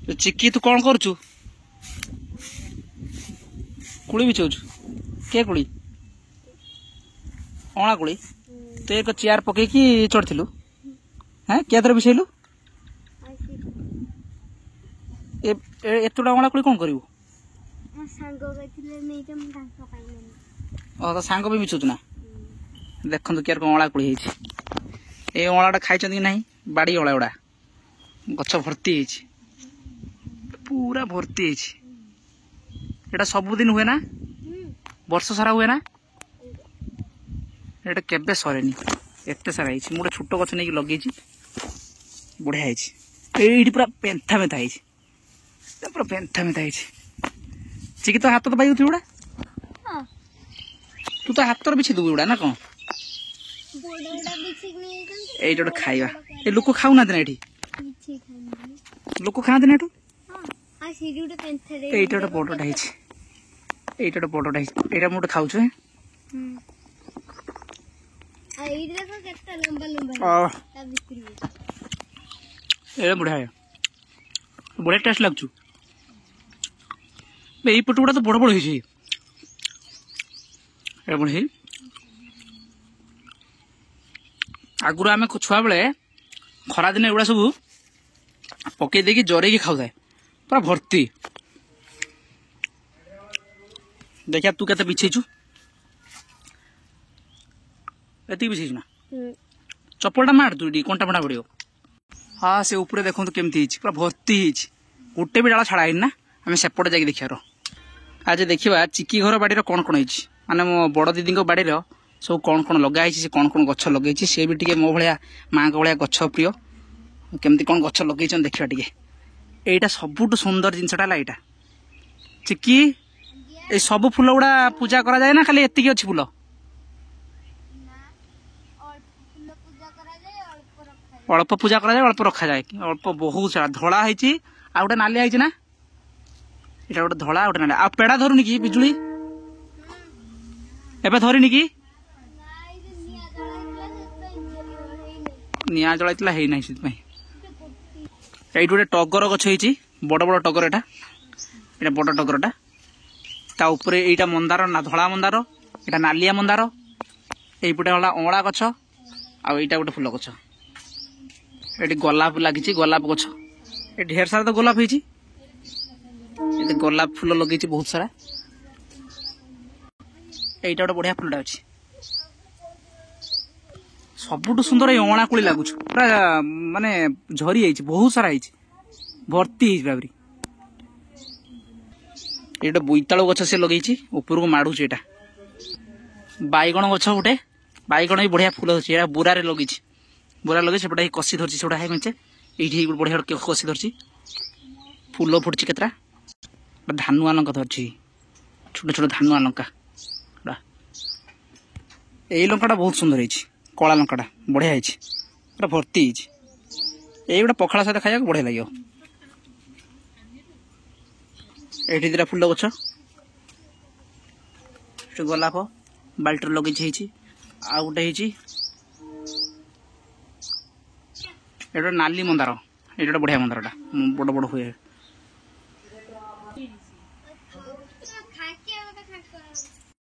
चिक्की तू कौन करुचु कुड़ी बिछाऊचु के कुड़ी अणा कुड़ी तो एक चेयर पकईकि चढ़लु हाँ क्या थर बिछेलु एतुटा अणा कुड़ी कौन करू तो सांग भी बिछुचु ना देखु क्या अणा कुड़ी ये अणाटा खाई कि ना बाड़ी अड़ा गुड़ा गछ भर्ती पूरा भर्ती एटा सबुदिन हुए ना वर्ष सारा हुए ना एटा केबे सरेनी एते सारा मुझे छोट गछ नहीं लगे बढ़िया ये पूरा पेंथा मेथा पूरा पेंथा मेथा चिकी तो हाथ तो पाई गुड़ा तू तो हाथ बिछी देबू गुड़ा ना कौन ये गोटे खाଇବା ए लोक खाऊना ना ये लोक खाते ना एटा गोटे बड़टा एटा गोटे बड़टा एटा मुझे खाऊ बढ़िया बढ़िया टेस्ट लगुच ये पट गुड़ा तो बड़ बड़ बढ़िया आगुरी आम छुआ बेले खरा दिन एगुड़ा सब पकई देकी जरे खाऊ थाए पूरा भर्ती देखिया तू केते बिछेचु एति बिछेचु ना चप्पलटा मार तू कंटा फटा पड़ो हाँ से ऊपर देखो केमती पूरा भर्ती गोटे भी डाला छाड़ा ना आम सेपटे जाकि देखार आज देखा चिकी घर बाड़ी कौन कौन माने मो बड़ दीदी बाड़ी सब कौन कौन लगाई से कौन कौन गछ लगे सी भी टे मो भाया माँ भाया गछ प्रिय केमती कौन गछ लगे देखा टे यहीटा सबुठ सुंदर जिनसटा यहाँ चिकी ये सब फूल गुड़ा पूजा करा जाए ना खाली एतिकी अच्छी फूल अल्प पूजा करा जाए अल्प रखा जाए अल्प बहुत सारा धड़ा है आ गोटे नालिया है ना यहाँ गोटे धड़ा गोटे नालिया आ पेड़ा धरुनी कि बिजुली एबे धरिनी कि निआ जलाइला है ना ये गोटे टगर गछ बड़ बड़ टगर एटा बड़ टगरटा ता ऊपर एटा मंदार ना धला मंदार एटा नालिया मंदार एपटे हला अँला गछ आईटा गोटे फूल गछ ये गोलाप लगी गोलाप गछ ये ढेर सारा तो गोलाप होती गोलाप फूल लगे बहुत सारा यहीटा गोटे बढ़िया फूलटा अच्छी सबुठ सुंदर ये अणा कुड़ी लगुच पूरा माने झरी बहुत सारा भर्ती भावरी ये बोईतालु गछ से लगे ऊपर को माड़ू यहाँ बैगण गछ गोटे बैगण भी बढ़िया फूल अच्छे बुरारे लगे बुरा लगे से कषि धरची से है मेचे ये बढ़िया कषि धरची फूल फुटची केतरा धानुआ लंका धरची छोट छोट धानुआ लंका यही लंकाटा बहुत सुंदर है कला लंकाटा बढ़िया पूरा भर्ती ये गोटे पखाड़ सहित खाया बढ़िया लगे ये दिटा फूल गछ गोलाप बाल्टर लगे आ गोटे ये नाली मंदार ये बढ़िया मंदारटा बड़ बड़ हुए